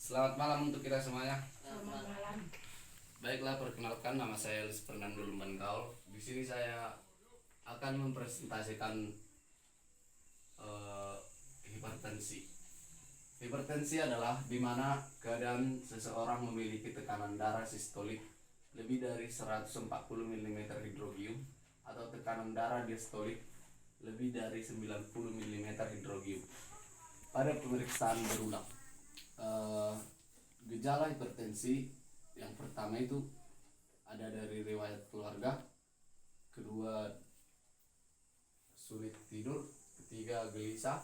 Selamat malam untuk kita semuanya. Selamat malam. Baiklah, perkenalkan, nama saya Elis Fernando Lumban Gaul. Di sini saya akan mempresentasikan hipertensi. Hipertensi adalah di mana keadaan seseorang memiliki tekanan darah sistolik lebih dari 140 mm hidrogium atau tekanan darah diastolik lebih dari 90 mm hidrogium pada pemeriksaan berulang. Gejala hipertensi yang pertama itu ada dari riwayat keluarga, kedua sulit tidur, ketiga gelisah,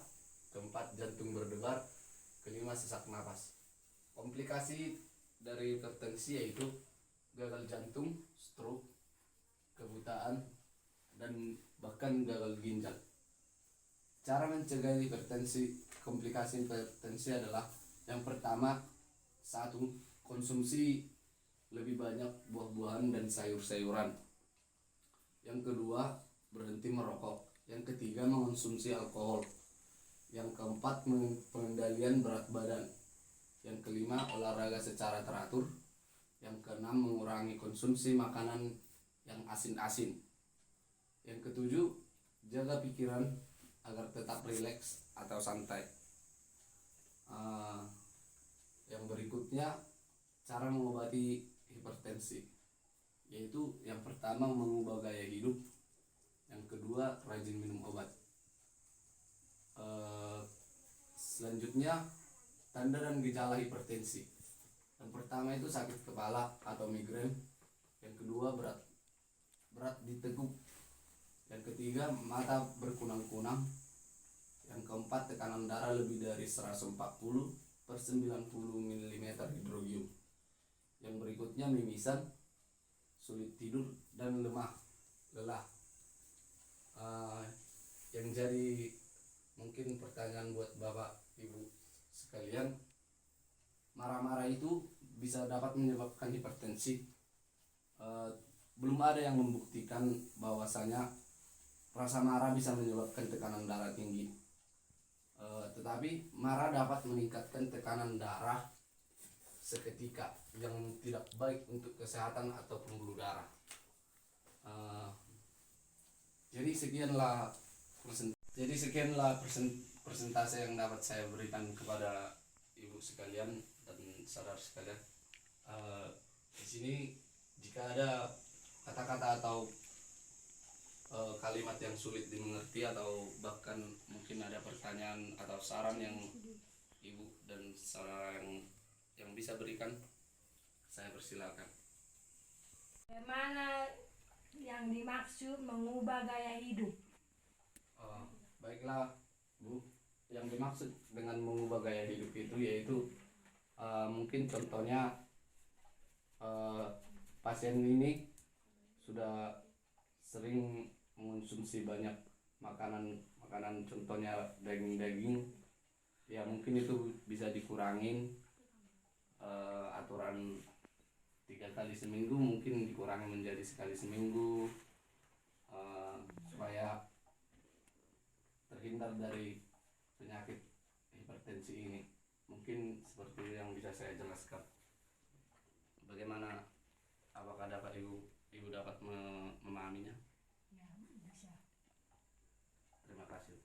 keempat jantung berdebar, kelima sesak napas. Komplikasi dari hipertensi yaitu gagal jantung, stroke, kebutaan, dan bahkan gagal ginjal. Cara mencegah hipertensi, komplikasi hipertensi adalah yang pertama, satu, konsumsi lebih banyak buah-buahan dan sayur-sayuran. Yang kedua, berhenti merokok. Yang ketiga, mengonsumsi alkohol. Yang keempat, pengendalian berat badan. Yang kelima, olahraga secara teratur. Yang keenam, mengurangi konsumsi makanan yang asin-asin. Yang ketujuh, jaga pikiran agar tetap rileks atau santai. Yang berikutnya, cara mengobati hipertensi, yaitu yang pertama mengubah gaya hidup, yang kedua rajin minum obat. Selanjutnya, tanda dan gejala hipertensi. Yang pertama itu sakit kepala atau migrain. Yang kedua berat di teguk. Yang ketiga, mata berkunang-kunang. Yang keempat, tekanan darah lebih dari 140/90 mm hidrogium. Yang berikutnya, mimisan, sulit tidur, dan lelah. Yang jadi mungkin pertanyaan buat Bapak Ibu sekalian, marah-marah itu bisa dapat menyebabkan hipertensi. Belum ada yang membuktikan bahwasanya rasa marah bisa menyebabkan tekanan darah tinggi. Tetapi marah dapat meningkatkan tekanan darah seketika yang tidak baik untuk kesehatan atau pembuluh darah. Jadi sekianlah persentase yang dapat saya berikan kepada ibu sekalian dan saudara sekalian. Di sini jika ada kata-kata atau kalimat yang sulit dimengerti atau bahkan mungkin ada pertanyaan atau saran yang ibu dan saudara yang bisa berikan, saya persilakan. Bagaimana yang dimaksud mengubah gaya hidup? Baiklah Bu, yang dimaksud dengan mengubah gaya hidup itu yaitu mungkin contohnya pasien ini sudah sering mengonsumsi banyak makanan contohnya daging, ya mungkin itu bisa dikurangin, aturan 3 kali seminggu mungkin dikurangi menjadi sekali seminggu, supaya terhindar dari penyakit hipertensi ini. Mungkin seperti yang bisa saya jelaskan. Bagaimana, apakah dapat ibu dapat memahaminya? Ya, bisa. Terima kasih.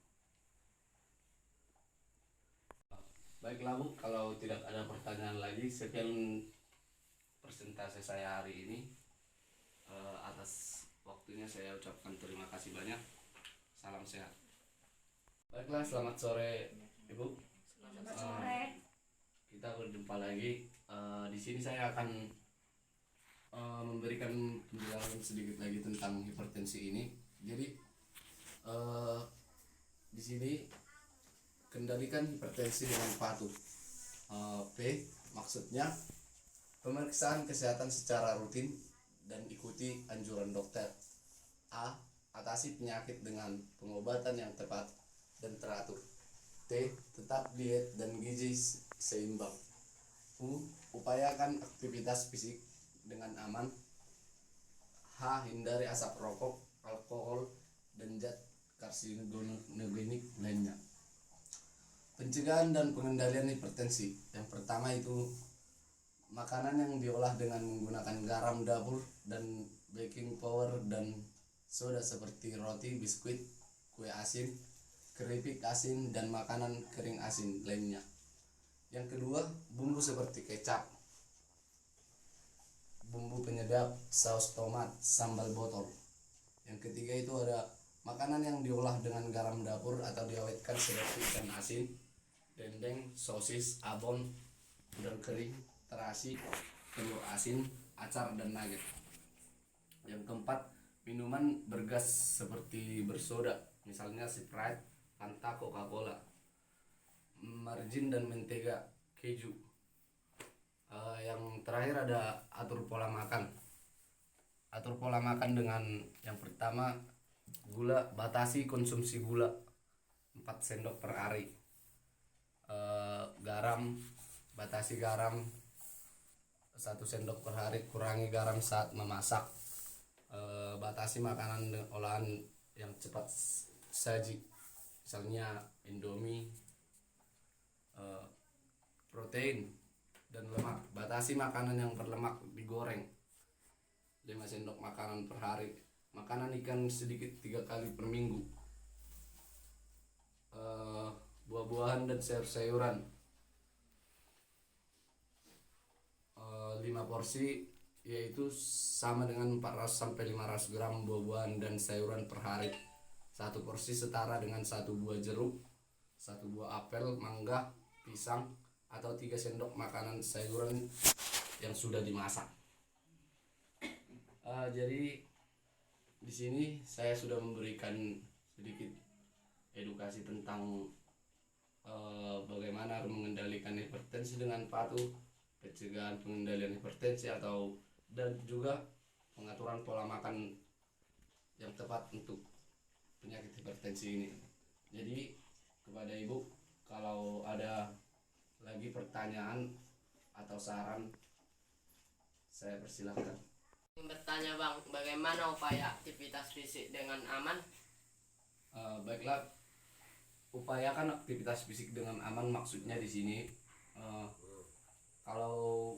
Baiklah Bu, kalau tidak ada pertanyaan lagi, sekian persentase saya hari ini. Atas waktunya saya ucapkan terima kasih banyak. Salam sehat. Baiklah, selamat sore Ibu. Selamat sore. Kita berjumpa lagi. Di sini saya akan memberikan penjelasan sedikit lagi tentang hipertensi ini. Jadi di sini kendalikan hipertensi dengan patuh. P maksudnya pemeriksaan kesehatan secara rutin dan ikuti anjuran dokter. A, atasi penyakit dengan pengobatan yang tepat dan teratur. T, tetap diet dan gizi seimbang. U, upayakan aktivitas fisik dengan aman. H, hindari asap rokok, alkohol, dan zat karsinogenik lainnya. Pencegahan dan pengendalian hipertensi. Yang pertama itu makanan yang diolah dengan menggunakan garam dapur dan baking powder dan soda seperti roti, biskuit, kue asin, keripik asin, dan makanan kering asin lainnya. Yang kedua, bumbu seperti kecap, bumbu penyedap, saus tomat, sambal botol. Yang ketiga itu ada makanan yang diolah dengan garam dapur atau diawetkan seperti ikan asin, dendeng, sosis, abon, udang kering, terasi, telur asin, acar, dan nugget. Yang keempat, minuman bergas seperti bersoda, misalnya Sprite, Fanta, Coca-Cola, margin dan mentega keju. Yang terakhir ada atur pola makan. Atur pola makan dengan yang pertama, gula, batasi konsumsi gula 4 sendok per hari. Garam, batasi garam 1 sendok per hari, kurangi garam saat memasak. Batasi makanan olahan yang cepat saji, misalnya Indomie. Protein dan lemak, batasi makanan yang berlemak digoreng 5 sendok makanan per hari. Makanan ikan sedikit 3 kali per minggu. Buah-buahan dan sayur-sayuran 5 porsi, yaitu sama dengan 400 sampai 500 gram buah-buahan dan sayuran per hari. 1 porsi setara dengan 1 buah jeruk, 1 buah apel, mangga, pisang, atau 3 sendok makanan sayuran yang sudah dimasak. Jadi di sini saya sudah memberikan sedikit edukasi tentang bagaimana mengendalikan hipertensi dengan patuh, pencegahan pengendalian hipertensi dan juga pengaturan pola makan yang tepat untuk penyakit hipertensi ini. Jadi kepada Ibu, kalau ada lagi pertanyaan atau saran, saya persilahkan. Bertanya Bang, bagaimana upaya aktivitas fisik dengan aman? Baiklah, upayakan aktivitas fisik dengan aman, maksudnya di sini kalau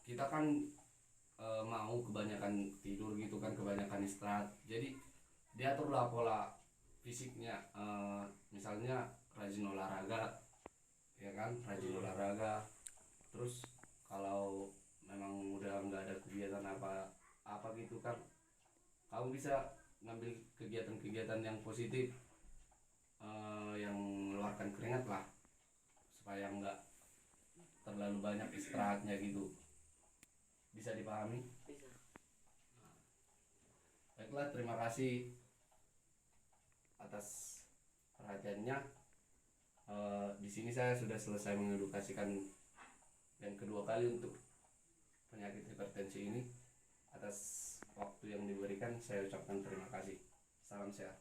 kita kan mau kebanyakan tidur gitu kan, kebanyakan istirahat, jadi diaturlah pola fisiknya, misalnya rajin olahraga, ya kan, rajin olahraga. Terus kalau memang udah nggak ada kegiatan apa gitu kan, kamu bisa ngambil kegiatan-kegiatan yang positif, yang mengeluarkan keringat lah, supaya nggak terlalu banyak istirahatnya gitu. Bisa dipahami? Bisa. Baiklah, terima kasih atas perhatiannya. Di sini saya sudah selesai mengedukasikan yang kedua kali untuk penyakit hipertensi ini. Atas waktu yang diberikan, saya ucapkan terima kasih. Salam sehat.